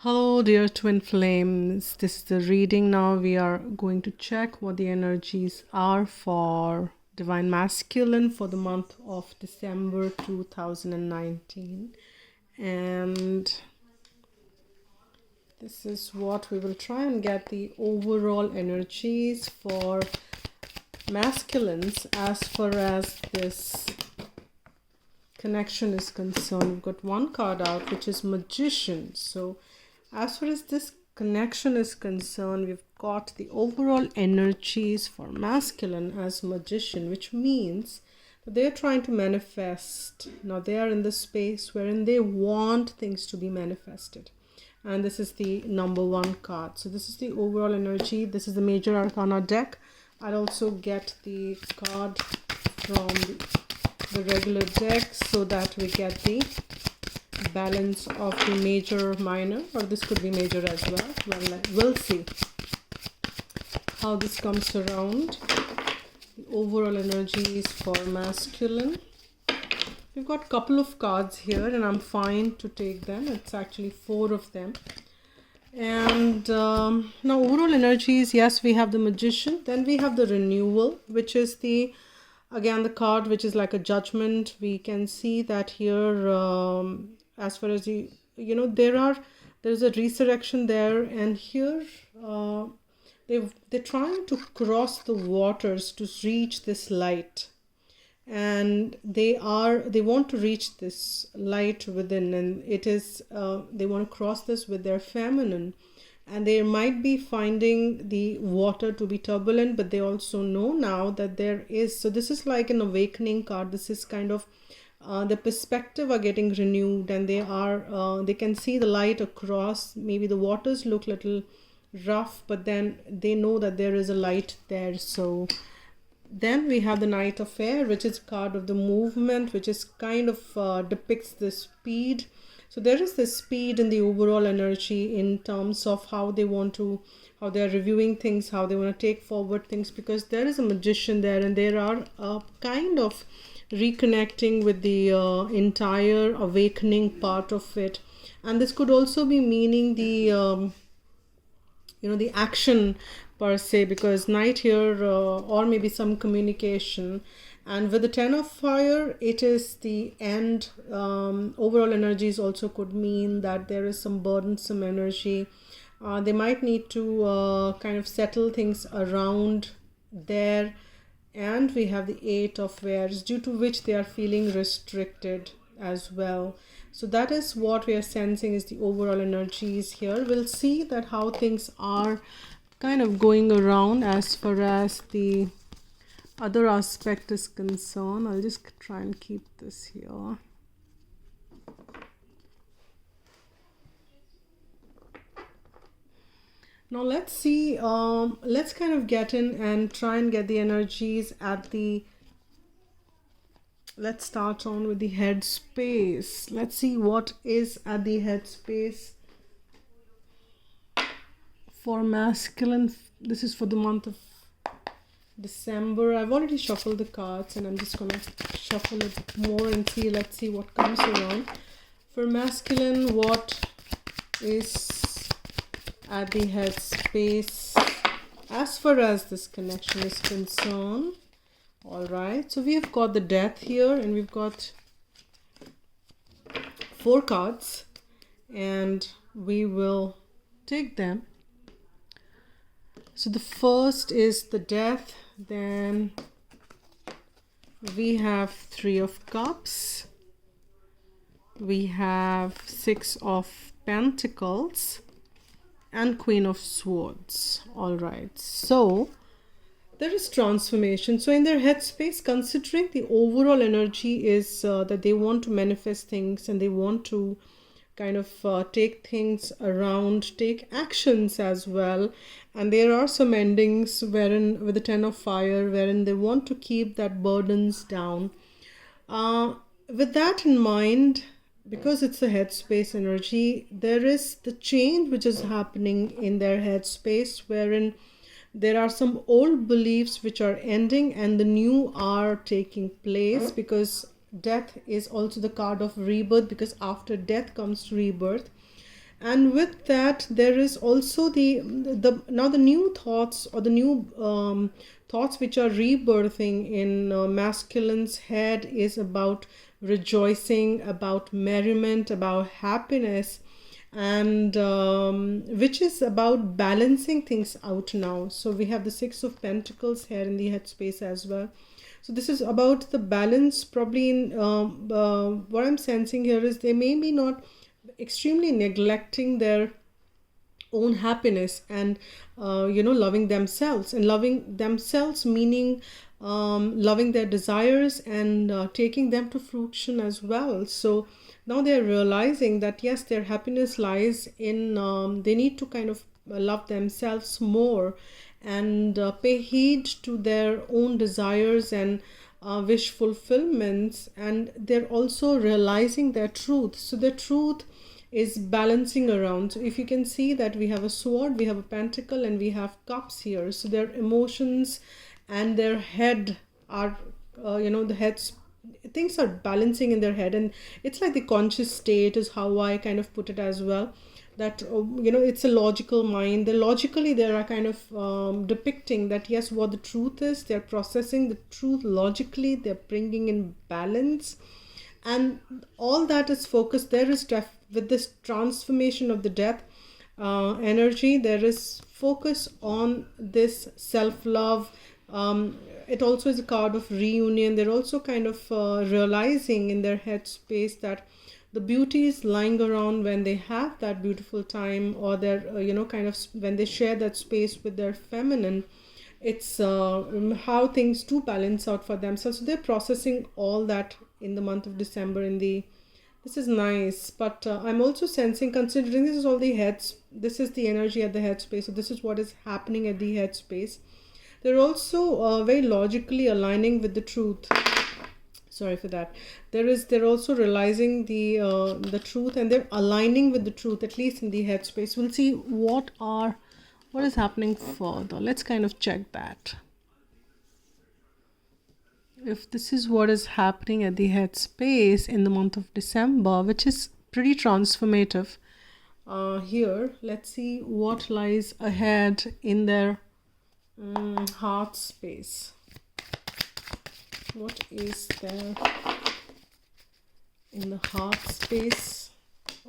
Hello, dear twin flames. This is the reading now. We are going to check what the energies are for Divine Masculine for the month of December 2019. And this is what we will try and get the overall energies for masculines as far as this connection is concerned. We've got one card out, which is Magician. So as far as this connection is concerned, we've got the overall energies for masculine as Magician, which means that they're trying to manifest. Now they are in the space wherein they want things to be manifested. And this is the number one card. So this is the overall energy. This is the Major Arcana deck. I'll also get the card from the regular deck so that we get the balance of the major, minor, or this could be major as well. We'll see how this comes around. The overall energies for masculine. We've got a couple of cards here and I'm fine to take them. It's actually 4 of them. And now overall energies, yes, we have the Magician. Then we have the Renewal, which is the again the card which is like a judgment. We can see that here as far as the there's a resurrection there, and here they're trying to cross the waters to reach this light, and they want to reach this light within, and it is they want to cross this with their feminine, and they might be finding the water to be turbulent, but they also know now that there is, so this is like an awakening card. This is kind of the perspective are getting renewed, and they can see the light across. Maybe the waters look little rough, but then they know that there is a light there. So then we have the Knight of Air, which is card of the movement, which is kind of depicts the speed. So there is this speed in the overall energy in terms of how they are reviewing things, how they want to take forward things, because there is a Magician there, and there are kind of reconnecting with the entire awakening part of it. And this could also be meaning the the action per se, because Knight here or maybe some communication. And with the 10 of Fire, it is the end. Overall energies also could mean that there is some burdensome energy. They might need to kind of settle things around there. And we have the 8 of Wares, due to which they are feeling restricted as well. So that is what we are sensing is the overall energies here. We'll see that how things are kind of going around as far as the other aspect is concerned. I'll just try and keep this here. Now let's see, let's kind of get in and try and get the energies at the, let's start on with the head space. Let's see what is at the head space for masculine. This is for the month of December. I've already shuffled the cards and I'm just gonna shuffle it more and see, let's see what comes around. For masculine, what is at the head space as far as this connection is concerned? All right, so we have got the Death here, and we've got 4 cards, and we will take them. So the first is the Death, then we have 3 of Cups, we have 6 of Pentacles, and Queen of Swords. All right, so there is transformation. So in their headspace, considering the overall energy is that they want to manifest things, and they want to kind of take things around, take actions as well. And there are some endings wherein with the 10 of Fire, wherein they want to keep that burdens down. With that in mind, because it's a headspace energy, there is the change which is happening in their headspace, wherein there are some old beliefs which are ending and the new are taking place, because death is also the card of rebirth, because after death comes rebirth. And with that, there is also the now the new thoughts, or the new thoughts which are rebirthing in masculine's head, is about rejoicing, about merriment, about happiness, and which is about balancing things out now. So we have the Six of Pentacles here in the headspace as well. So this is about the balance. Probably in what I'm sensing here is they may be not extremely neglecting their own happiness, and loving themselves, and loving themselves meaning loving their desires, and taking them to fruition as well. So now they're realizing that yes, their happiness lies in they need to kind of love themselves more, and pay heed to their own desires and wish fulfillments. And they're also realizing their truth. So their truth is balancing around. So if you can see that we have a sword, we have a pentacle, and we have cups here. So their emotions and their head are the heads, things are balancing in their head, and it's like the conscious state is how I kind of put it as well. That it's a logical mind. Logically they are kind of depicting that yes, what the truth is, they're processing the truth logically, they're bringing in balance, and all that is focused. There is with this transformation of the death energy, there is focus on this self-love. It also is a card of reunion. They're also kind of realizing in their headspace that the beauty is lying around when they have that beautiful time, or they're kind of when they share that space with their feminine. It's how things do balance out for themselves. So they're processing all that in the month of December. This is nice, but I'm also sensing, considering this is all the heads, this is the energy at the headspace, so this is what is happening at the headspace. They're also very logically aligning with the truth. Sorry for that. They're also realizing the truth, and they're aligning with the truth, at least in the headspace. We'll see what is happening further. Let's kind of check that. If this is what is happening at the headspace in the month of December, which is pretty transformative, here, let's see what lies ahead in their heart space. What is there in the heart space?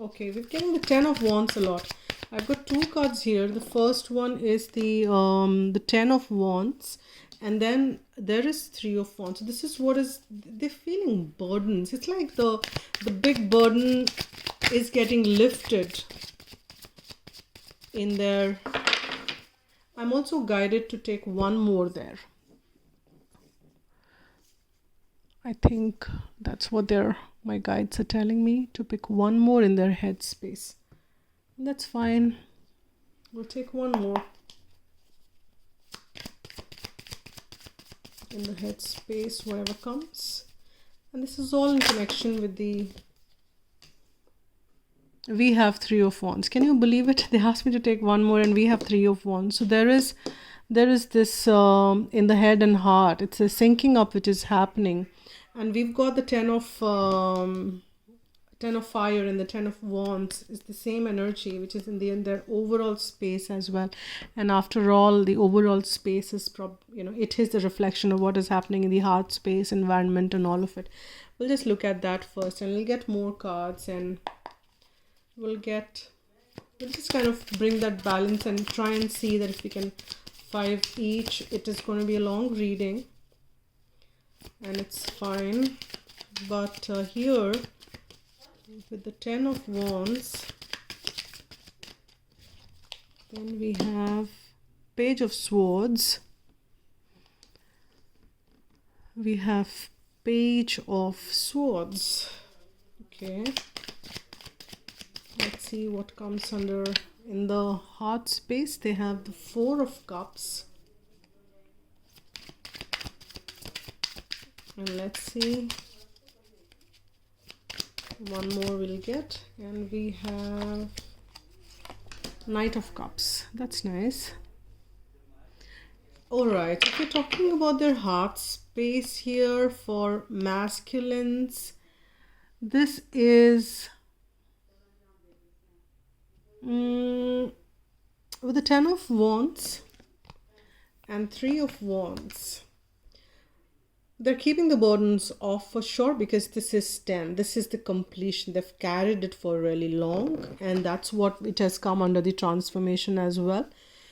Okay, we're getting the Ten of Wands a lot. I've got two cards here. The first one is the Ten of Wands, and then there is Three of Wands. So this is what is, they're feeling burdens. It's like the big burden is getting lifted in their. I'm also guided to take one more there. I think that's what my guides are telling me, to pick one more in their headspace. That's fine. We'll take one more in the headspace, whatever comes. And this is all in connection with we have Three of Wands. Can you believe it? They asked me to take one more, and we have Three of Wands. So there is this in the head and heart. It's a syncing up which is happening. And we've got the Ten of Fire, and the Ten of Wands is the same energy, which is in their overall space as well. And after all, the overall space is it is the reflection of what is happening in the heart space, environment, and all of it. We'll just look at that first, and we'll get more cards, and we'll just kind of bring that balance and try and see that if we can 5 each. It is going to be a long reading, and it's fine, but here with the Ten of Wands, then we have Page of Swords, we have Page of Swords. Okay, let's see what comes under in the heart space. They have the Four of Cups. And let's see, one more we'll get, and we have Knight of Cups. That's nice. All right, if we're talking about their heart space here for masculines, this is With the 10 of Wands and 3 of Wands, they're keeping the burdens off for sure, because this is 10. This is the completion. They've carried it for really long, and that's what it has come under the transformation as well.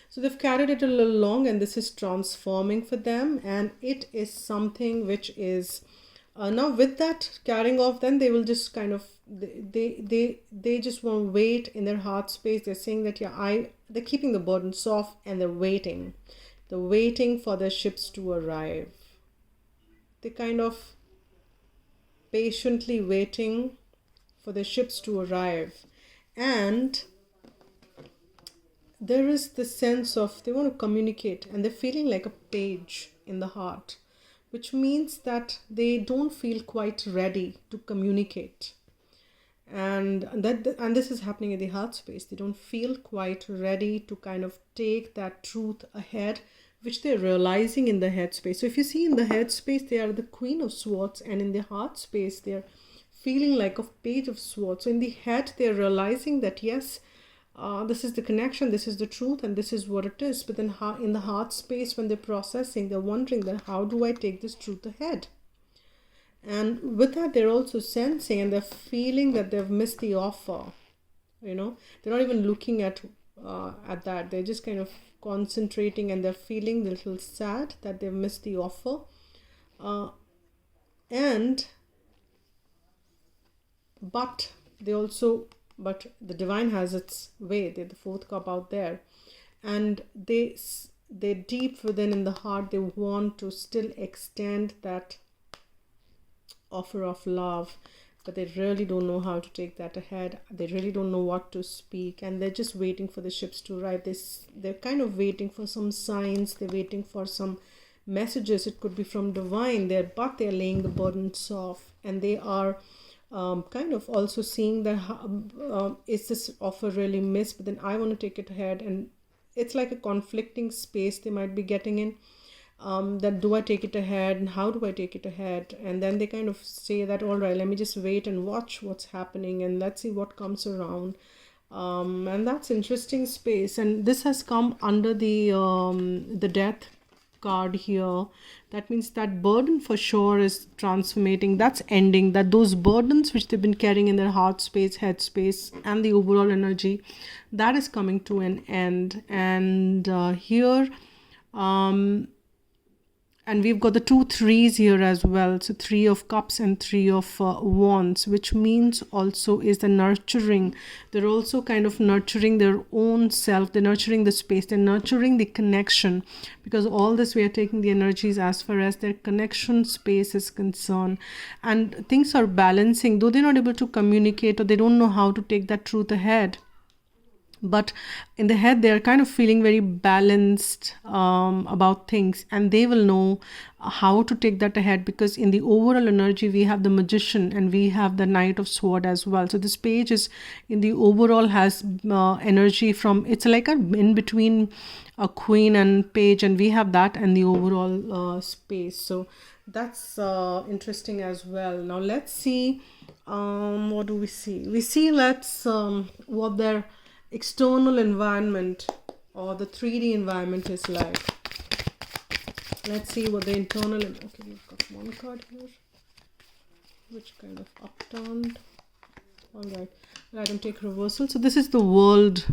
So they've carried it a little long, and this is transforming for them, and it is something which is now with that carrying off, then they will just kind of they just want to wait in their heart space. They're saying that they're keeping the burden soft, and they're waiting for their ships to arrive. They're kind of patiently waiting for the ships to arrive, and there is the sense of they want to communicate, and they're feeling like a page in the heart, which means that they don't feel quite ready to communicate. And this is happening in the heart space. They don't feel quite ready to kind of take that truth ahead, which they're realizing in the head space. So if you see in the head space, they are the Queen of Swords, and in the heart space, they're feeling like a Page of Swords. So in the head, they're realizing that yes, this is the connection, this is the truth, and this is what it is. But then in the heart space, when they're processing, they're wondering that how do I take this truth ahead? And with that, they're also sensing, and they're feeling that they've missed the offer. They're not even looking at that. They're just kind of concentrating, and they're feeling a little sad that they've missed the offer. But the divine has its way. They're the 4th cup out there, and they're deep within in the heart. They want to still extend that offer of love, but they really don't know how to take that ahead. They really don't know what to speak, and they're just waiting for the ships to arrive. They're kind of waiting for some signs. They're waiting for some messages. It could be from divine there, but they're laying the burdens off, and they are kind of also seeing that is this offer really missed, but then I want to take it ahead. And it's like a conflicting space they might be getting in. That do I take it ahead, and how do I take it ahead? And then they kind of say that, all right, let me just wait and watch what's happening, and let's see what comes around. And that's interesting space. And this has come under the Death card here. That means that burden for sure is transformating. That's ending. That those burdens which they've been carrying in their heart space, head space, and the overall energy, that is coming to an end. And here and we've got the 2 3s here as well. So 3 of Cups and 3 of Wands, which means also is the nurturing. They're also kind of nurturing their own self. They're nurturing the space. They're nurturing the connection, because all this we are taking the energies as far as their connection space is concerned. And things are balancing, though they're not able to communicate, or they don't know how to take that truth ahead. But in the head, they're kind of feeling very balanced about things, and they will know how to take that ahead, because in the overall energy, we have the Magician and we have the Knight of Sword as well. So this page is in the overall has energy from, it's like a in between a Queen and Page, and we have that and the overall space. So that's interesting as well. Now let's see, what do we see? We see what their external environment or the 3D environment is like. Let's see what the internal. Okay, we've got one card here, which kind of upturned. All right, let them take reversal. So this is the world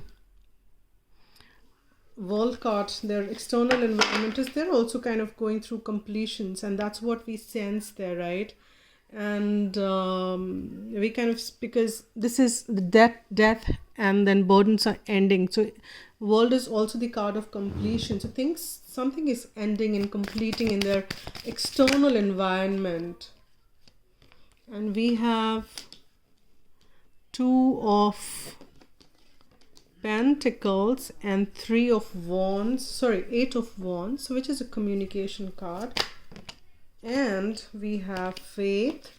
card. Their external environment is, they're also kind of going through completions, and that's what we sense there, right? And we kind of, because this is the death, and then burdens are ending. So world is also the card of completion. So something is ending and completing in their external environment. And we have 2 of Pentacles and 3 of Wands, 8 of Wands, which is a communication card. And we have Faith,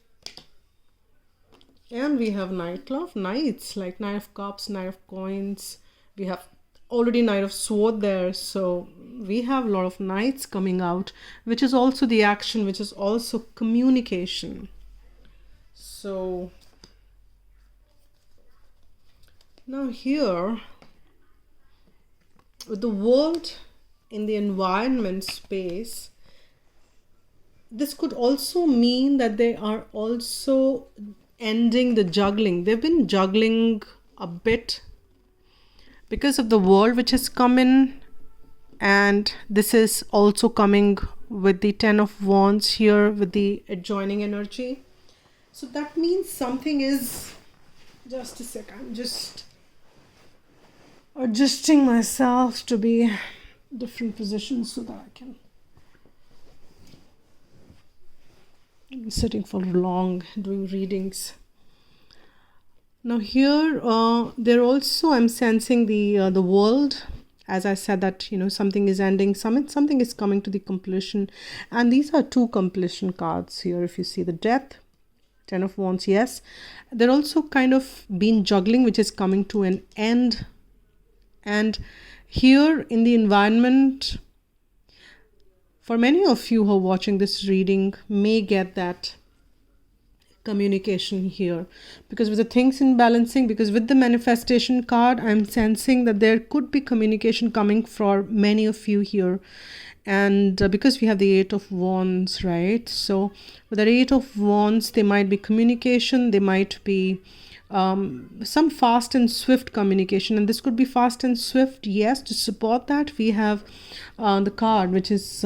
and we have Knights, like Knight of Cups, Knight of Coins. We have already Knight of Sword there, so we have a lot of Knights coming out, which is also the action, which is also communication. So Now here, with the world in the environment space, this could also mean that they are also ending the juggling. They've been juggling a bit because of the world which has come in, and this is also coming with the 10 of Wands here with the adjoining energy. So that means something is, just a sec, I'm just adjusting myself to be different positions so that I can be sitting for long doing readings. Now here there also I'm sensing the world, as I said, that something is ending, something is coming to the completion, and these are two completion cards here. If you see the Death, 10 of Wands, yes, they're also kind of been juggling, which is coming to an end. And here in the environment, for many of you who are watching this reading may get that communication here, because with the things in balancing, because with the manifestation card, I'm sensing that there could be communication coming for many of you here. And because we have the 8 of Wands, right? So with the 8 of Wands, there might be communication, there might be some fast and swift communication, and this could be fast and swift. Yes, to support that, we have the card which is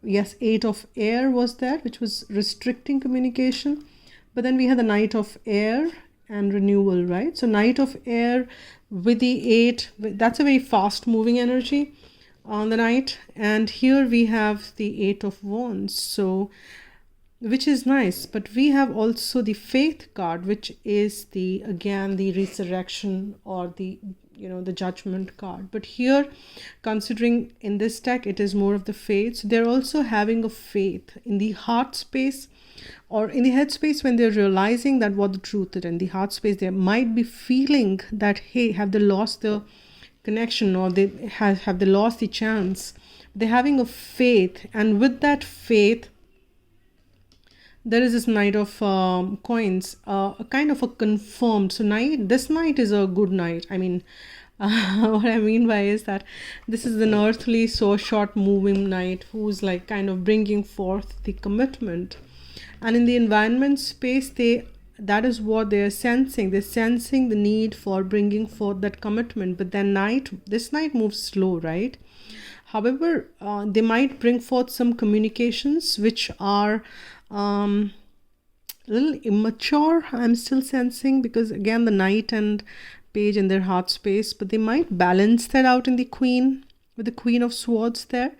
yes, 8 of Air was that, which was restricting communication. But then we have the Knight of Air and renewal, right? So Knight of Air with the 8, that's a very fast moving energy on the Knight. And here we have the 8 of Wands, so which is nice. But we have also the Faith card, which is the resurrection, or the the Judgment card. But here, considering in this deck it is more of the faith, so they're also having a faith in the heart space or in the head space. When they're realizing that what the truth is in the heart space, they might be feeling that, hey, have they lost the connection, or they have they lost the chance. They're having a faith, and with that faith there is this Knight of Coins, a kind of a confirmed. So this night is a good night. I mean, what I mean by is that this is an earthly, so short moving knight who's like kind of bringing forth the commitment. And in the environment space, that is what they're sensing. They're sensing the need for bringing forth that commitment. But then this night moves slow, right? However, they might bring forth some communications which are a little immature, I'm still sensing, because again the Knight and Page in their heart space, but they might balance that out in the Queen, with the Queen of Swords there.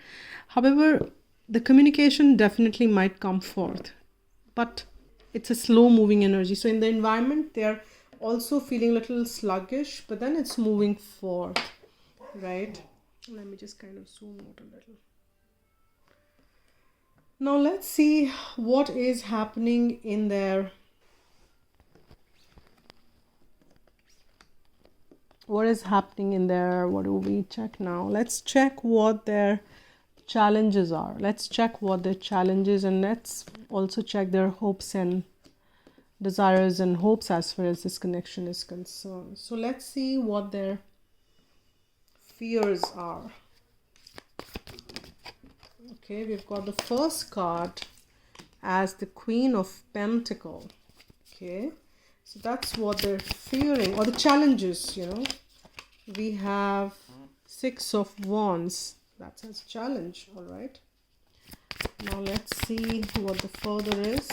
However, the communication definitely might come forth, but it's a slow moving energy. So in the environment, they're also feeling a little sluggish, but then it's moving forth, right? Let me just kind of zoom out a little. Now let's see what is happening in their, what do we check now? Let's check what their challenges are. Let's check what their challenges, and let's also check their hopes and desires and hopes as far as this connection is concerned. So let's see what their fears are. Okay, we've got the first card as the Queen of Pentacles. Okay, so that's what they're fearing, or the challenges, We have 6 of Wands. That's a challenge, all right. Now let's see what the further is.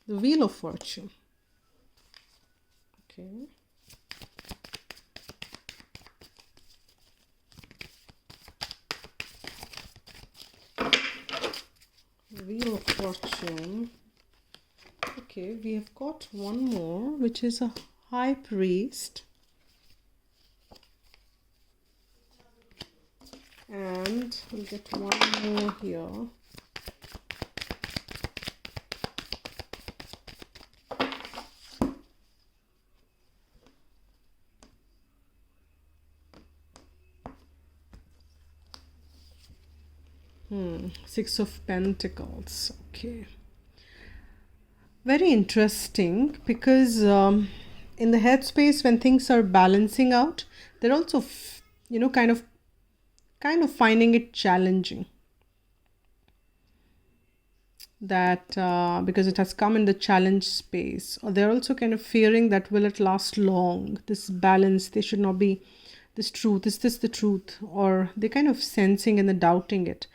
The Wheel of Fortune. Okay. Wheel of Fortune. Okay, we have got one more, which is a High Priest. And we'll get one more here. Six of Pentacles. Okay. Very interesting, because in the headspace when things are balancing out, they're also kind of finding it challenging, that because it has come in the challenge space, or they're also kind of fearing that will it last long, this balance, they should not be, this truth, is this the truth, or they're kind of sensing and doubting it,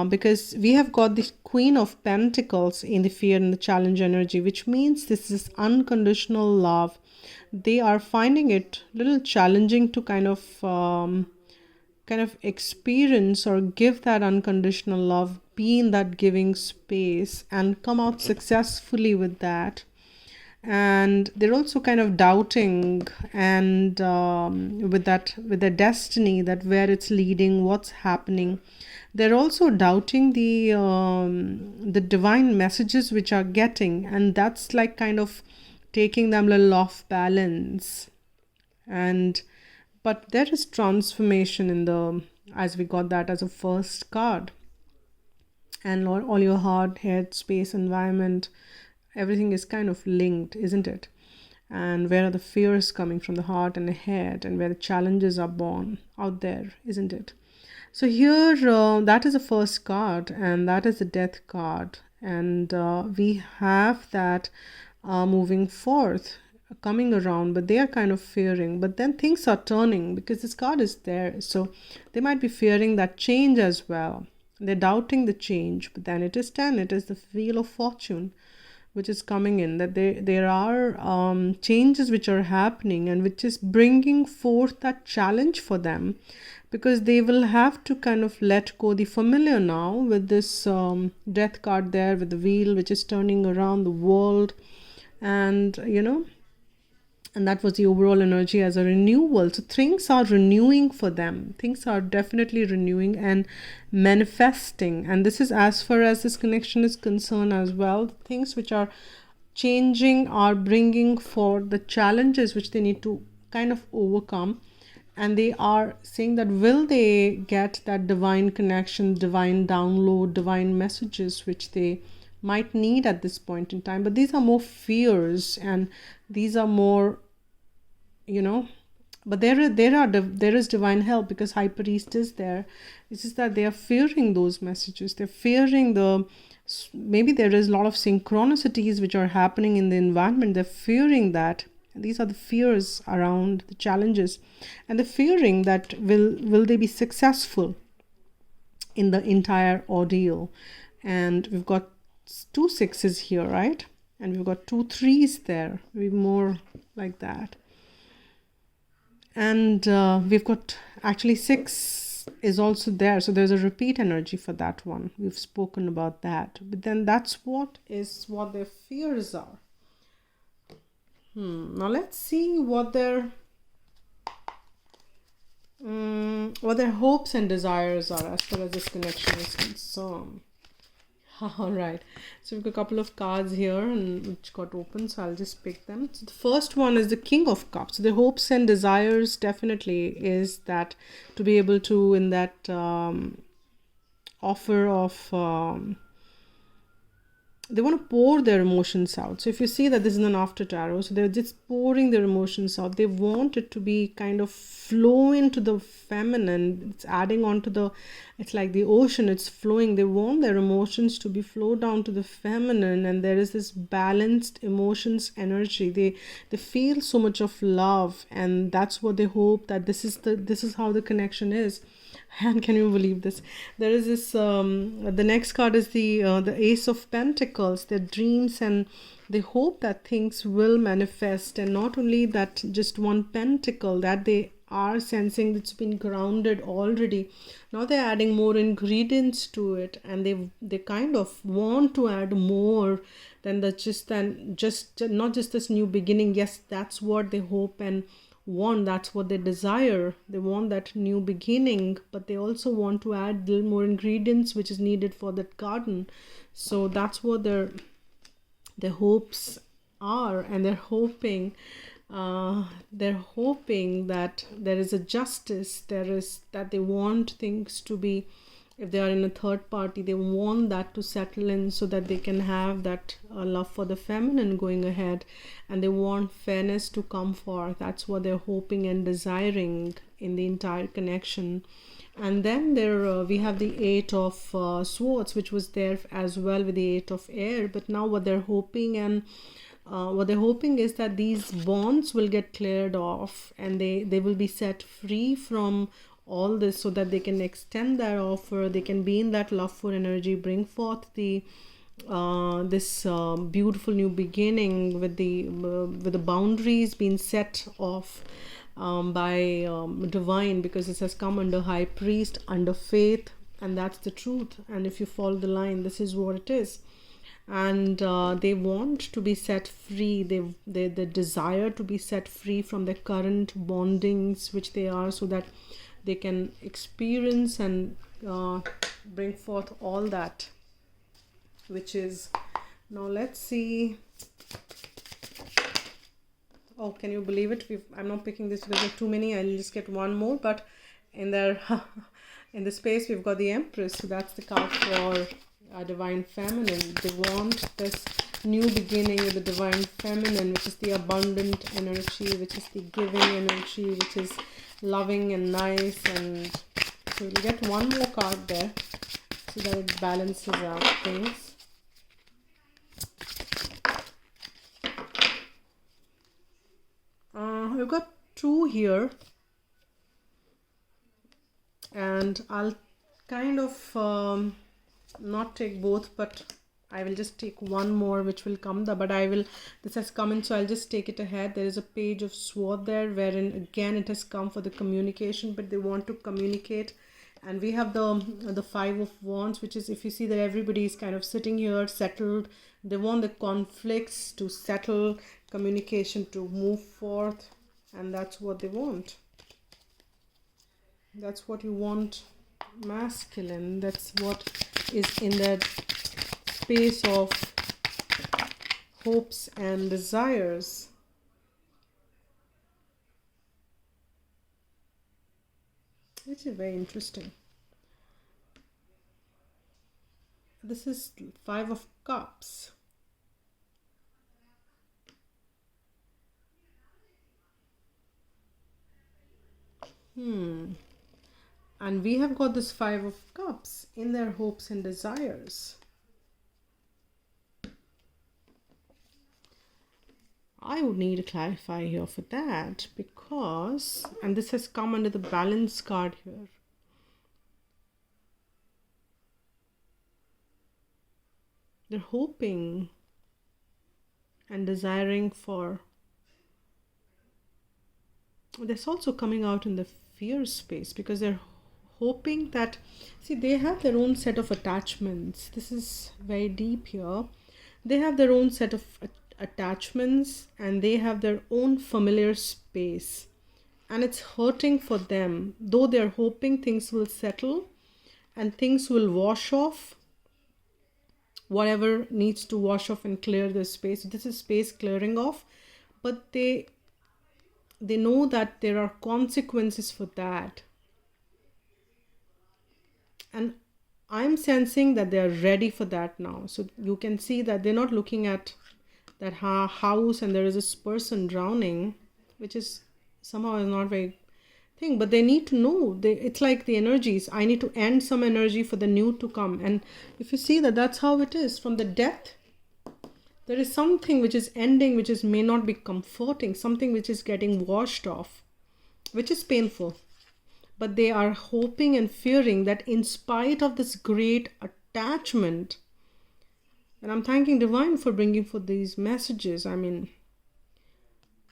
because we have got the Queen of Pentacles in the fear and the challenge energy, which means this is unconditional love. They are finding it a little challenging to kind of experience or give that unconditional love, be in that giving space and come out successfully with that. And they're also kind of doubting and with their destiny, that where it's leading, what's happening. They're also doubting the divine messages which are getting, and that's like kind of taking them a little off balance. But there is transformation in the, as we got that as a first card, and all your heart, head, space, environment, everything is kind of linked, isn't it? And where are the fears coming from the heart and the head, and where the challenges are born out there, isn't it? So here, that is the first card, and that is the death card. And we have that moving forth, coming around, but they are kind of fearing. But then things are turning because this card is there. So they might be fearing that change as well. They're doubting the change, but then it is 10. It is the Wheel of Fortune, which is coming in, that there are changes which are happening, and which is bringing forth that challenge for them, because they will have to kind of let go the familiar now with this death card there, with the wheel which is turning around the world. And and that was the overall energy as a renewal. So things are renewing for them. Things are definitely renewing and manifesting. And this is as far as this connection is concerned as well. Things which are changing are bringing forth the challenges which they need to kind of overcome. And they are saying that will they get that divine connection, divine download, divine messages which they might need at this point in time. But these are more fears, and these are more, but there is divine help, because High Priest is there. It's just that they are fearing those messages. They're fearing maybe there is a lot of synchronicities which are happening in the environment. They're fearing that. And these are the fears around the challenges, and the fearing that will they be successful in the entire ordeal. And we've got 2 6s here, right? And we've got 2 3s there. We're more like that. And we've got actually 6 is also there. So there's a repeat energy for that one. We've spoken about that. But then that's what their fears are. Now let's see what their hopes and desires are as far as this connection is concerned. All right, so we've got a couple of cards here and which got open, so I'll just pick them. So the first one is the King of Cups. So the hopes and desires definitely is that to be able to, in that offer of they want to pour their emotions out. So if you see that this is an after tarot, so they're just pouring their emotions out. They want it to be kind of flow into the feminine. It's adding on to it's like the ocean, it's flowing. They want their emotions to be flow down to the feminine, and there is this balanced emotions energy. They feel so much of love, and that's what they hope, that this is how the connection is. And can you believe this? There is this the next card is the Ace of Pentacles, their dreams, and they hope that things will manifest. And not only that, just one pentacle that they are sensing that's been grounded already. Now they're adding more ingredients to it, and they kind of want to add more than just not just this new beginning. Yes, that's what they hope and want, that's what they desire. They want that new beginning, but they also want to add a little more ingredients which is needed for that garden. So that's what their hopes are, and they're hoping that there is a justice, that they want things to be if they are in a third party, they want that to settle in so that they can have that love for the feminine going ahead, and they want fairness to come forth. That's what they're hoping and desiring in the entire connection. And then there we have the Eight of Swords, which was there as well with the Eight of Air. But now what they're hoping is that these bonds will get cleared off, and they will be set free from all this, so that they can extend their offer, they can be in that love for energy, bring forth the this beautiful new beginning with the boundaries being set off by divine, because this has come under high priest, under faith, and that's the truth. And if you follow the line, this is what it is. And they want to be set free, they desire to be set free from the current bondings which they are, so that they can experience and bring forth all that which is. Now let's see. Oh, can you believe it? I'm not picking this because there are too many. I'll just get one more. But in there, in the space, we've got the Empress. So that's the card for Divine Feminine. They want this new beginning with the Divine Feminine, which is the abundant energy, which is the giving energy, which is loving and nice. And so we'll get one more card there so that it balances out things. We've got two here, and I'll kind of not take both, but I will just take one more which will come there, but this has come in, so I'll just take it ahead. There is a Page of Sword there, wherein again it has come for the communication, but they want to communicate. And we have the Five of Wands, which is, if you see that everybody is kind of sitting here settled, they want the conflicts to settle, communication to move forth, and that's what they want. That's what you want, masculine. That's what is in that space of hopes and desires. Which is very interesting. This is Five of Cups. And we have got this Five of Cups in their hopes and desires. I would need to clarify here for that, because, and this has come under the Balance card here. They're hoping and desiring for. That's also coming out in the fear space, because they're hoping that, see, they have their own set of attachments. This is very deep here. They have their own set of attachments, and they have their own familiar space, and it's hurting for them, though they're hoping things will settle and things will wash off whatever needs to wash off and clear the space. This is space clearing off, but they know that there are consequences for that, and I'm sensing that they are ready for that now. So you can see that they're not looking at that house and there is this person drowning, which is somehow is not very thing, but they need to know, it's like the energies, I need to end some energy for the new to come. And if you see that, that's how it is. From the death, there is something which is ending, which is may not be comforting, something which is getting washed off, which is painful. But they are hoping and fearing that in spite of this great attachment, and I'm thanking Divine for bringing forth these messages. I mean,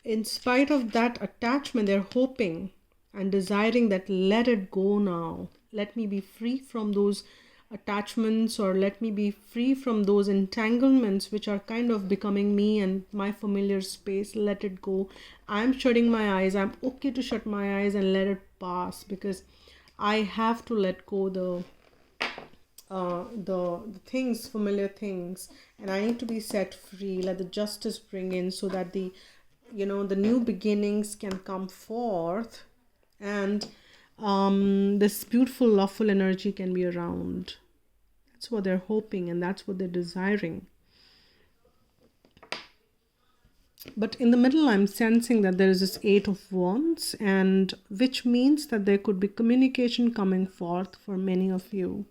in spite of that attachment, they're hoping and desiring that let it go now. Let me be free from those attachments, or let me be free from those entanglements which are kind of becoming me and my familiar space. Let it go. I'm shutting my eyes. I'm okay to shut my eyes and let it pass, because I have to let go the things, familiar things, and I need to be set free. Let the justice bring in, so that the new beginnings can come forth. And this beautiful, loveful energy can be around. That's what they're hoping, and that's what they're desiring. But in the middle, I'm sensing that there is this 8 of Wands, and which means that there could be communication coming forth for many of you.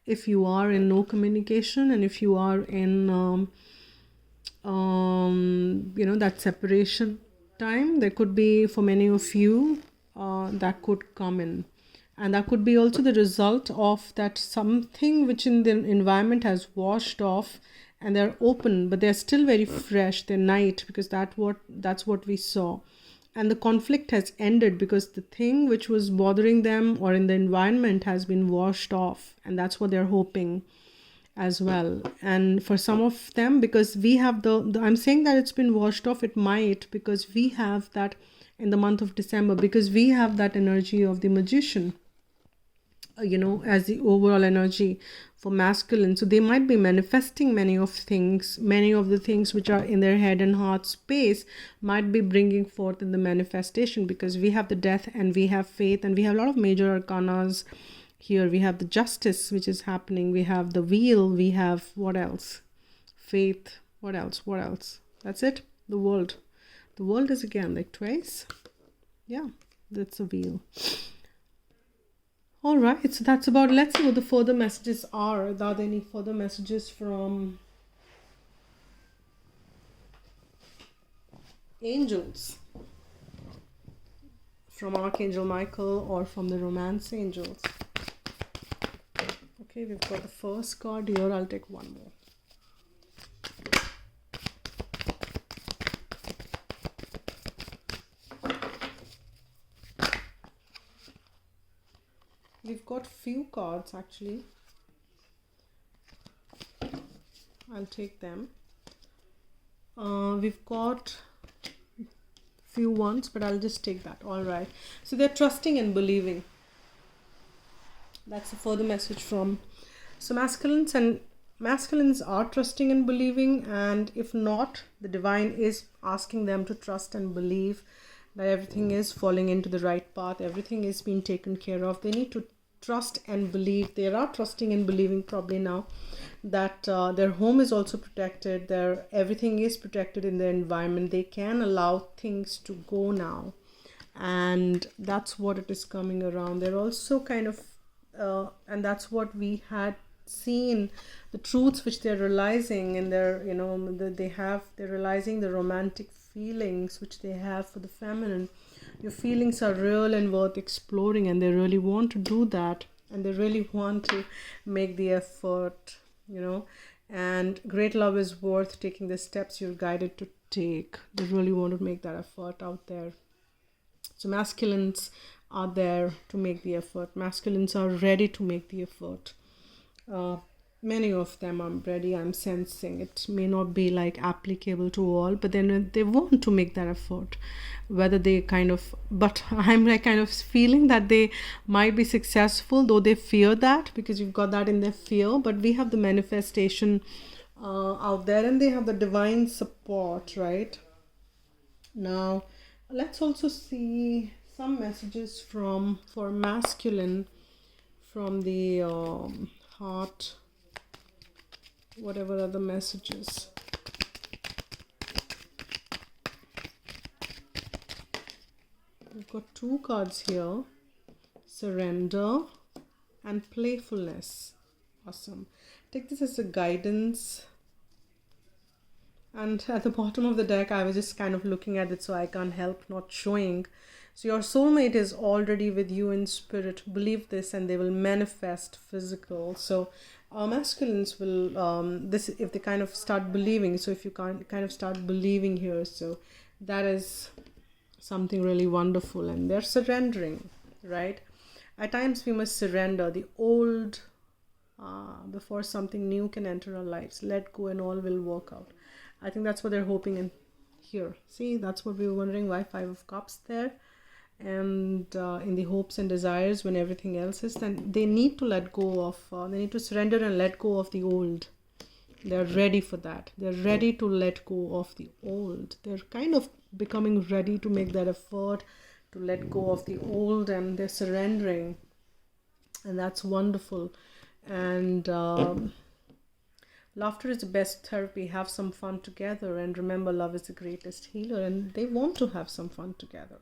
If you are in no communication, and if you are in, that separation time, there could be, for many of you, that could come in. And that could be also the result of that something which in the environment has washed off, and they're open, but they're still very fresh. They're night, because that's what we saw. And the conflict has ended because the thing which was bothering them or in the environment has been washed off, and that's what they're hoping as well. And for some of them, because we have the I'm saying that it's been washed off, it might, because we have that in the month of December, because we have that energy of the Magician, as the overall energy for masculine. So they might be manifesting many of the things which are in their head and heart space might be bringing forth in the manifestation, because we have the Death and we have Faith, and we have a lot of major arcanas here. We have the Justice, which is happening. We have the Wheel. We have, what else? Faith. What else? That's it. The World. The World is again like twice. Yeah, that's a Wheel. All right, so that's about, let's see what the further messages are. Are there any further messages from angels? From Archangel Michael or from the romance angels? Okay, we've got the first card here. I'll take one more. We've got few cards actually. I'll take them. We've got few ones, but I'll just take that. All right. So they're trusting and believing. That's the further message from. So masculines are trusting and believing, and if not, the divine is asking them to trust and believe that everything is falling into the right path, everything is being taken care of. They need to trust and believe. They are trusting and believing probably now that their home is also protected, their everything is protected in their environment. They can allow things to go now, and that's what it is coming around. They're also kind of and that's what we had seen, the truths which they're realizing in their, they're realizing the romantic feelings which they have for the feminine. Your feelings are real and worth exploring, and they really want to do that, and they really want to make the effort, and great love is worth taking the steps you're guided to take. They really want to make that effort out there. So masculines are there to make the effort. Masculines are ready to make the effort. Many of them are ready. I'm sensing it may not be like applicable to all, but then they want to make that effort, whether they but I'm like kind of feeling that they might be successful, though they fear that, because you've got that in their fear. But we have the manifestation out there, and they have the divine support. Right now, let's also see some messages for masculine from the heart, whatever are the messages. We've got two cards here: surrender and playfulness. Awesome. Take this as a guidance. And at the bottom of the deck, I was just kind of looking at it, so I can't help not showing. So your soulmate is already with you in spirit. Believe this, and they will manifest physical. So masculines will, this if they kind of start believing. So if you kind of start believing here, so that is something really wonderful. And they're surrendering, right? At times we must surrender the old before something new can enter our lives. Let go and all will work out. I think that's what they're hoping in here. See, that's what we were wondering, why 5 of Cups there. And in the hopes and desires when everything else is, then they need to let go of, they need to surrender and let go of the old. They're ready for that. They're ready to let go of the old. They're kind of becoming ready to make that effort to let go of the old, and they're surrendering, and that's wonderful. And laughter is the best therapy. Have some fun together, and remember, love is the greatest healer. And they want to have some fun together.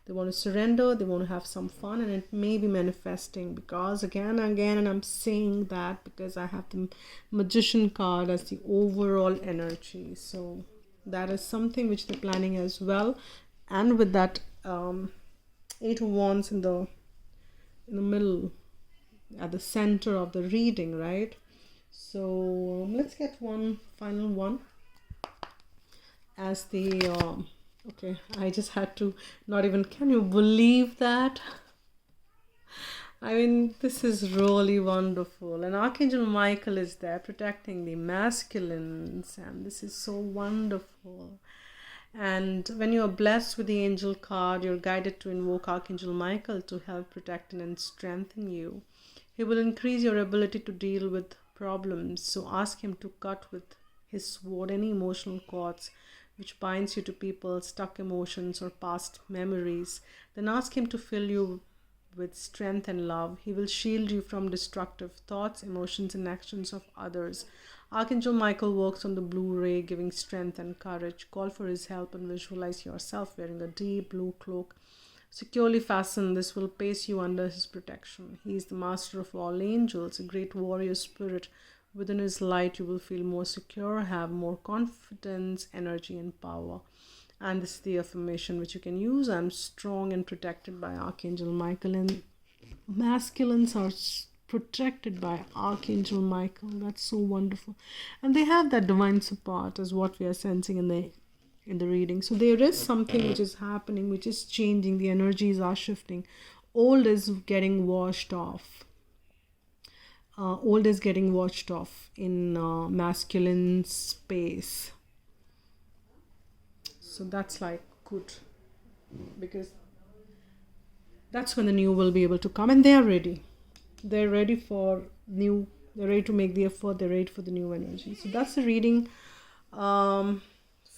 They want to surrender, they want to have some fun, and it may be manifesting, because again and again, and I'm saying that because I have the Magician card as the overall energy. So that is something which they're planning as well. And with that 8 of Wands in the middle, at the center of the reading, right? So let's get one final one as the okay, I just had to not even, can you believe that? I mean, this is really wonderful. And Archangel Michael is there protecting the masculines, and this is so wonderful. And when you are blessed with the angel card, you're guided to invoke Archangel Michael to help protect and strengthen you. He will increase your ability to deal with problems. So ask him to cut with his sword any emotional cords which binds you to people, stuck emotions, or past memories. Then ask him to fill you with strength and love. He will shield you from destructive thoughts, emotions, and actions of others. Archangel Michael works on the blue ray, giving strength and courage. Call for his help and visualize yourself wearing a deep blue cloak, securely fastened. This will place you under his protection. He is the master of all angels, a great warrior spirit. Within his light, you will feel more secure, have more confidence, energy, and power. And this is the affirmation which you can use. I'm strong and protected by Archangel Michael. And masculines are protected by Archangel Michael. That's so wonderful. And they have that divine support, as what we are sensing in the reading. So there is something which is happening, which is changing. The energies are shifting. Old is getting washed off. Old is getting washed off in masculine space. So that's like good, because that's when the new will be able to come, and they are ready. They're ready for new. They're ready to make the effort. They're ready for the new energy. So that's the reading for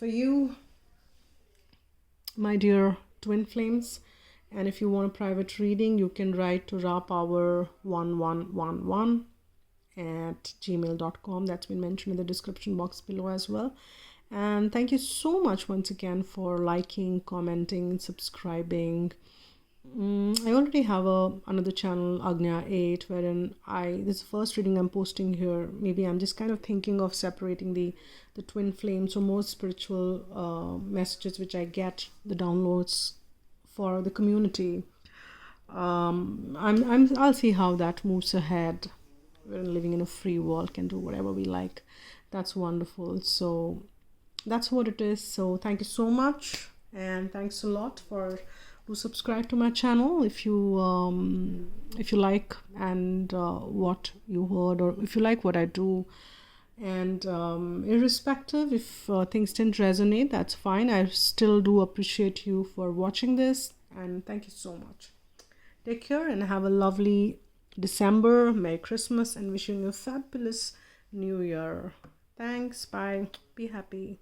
you, my dear twin flames. And if you want a private reading, you can write to rapower1111@gmail.com. That's been mentioned in the description box below as well. And thank you so much once again for liking, commenting, subscribing. I already have another channel, Agnya 8, wherein this is the first reading I'm posting here. Maybe I'm just kind of thinking of separating the twin flames or more spiritual messages which I get, the downloads for the community. I'll see how that moves ahead. We're living in a free world, can do whatever we like. That's wonderful. So that's what it is. So thank you so much, and thanks a lot for to subscribe to my channel if you like and what you heard, or if you like what I do. And irrespective if things didn't resonate, that's fine. I still do appreciate you for watching this, and thank you so much. Take care and have a lovely December. Merry Christmas, and wishing you a fabulous New Year. Thanks. Bye. Be happy.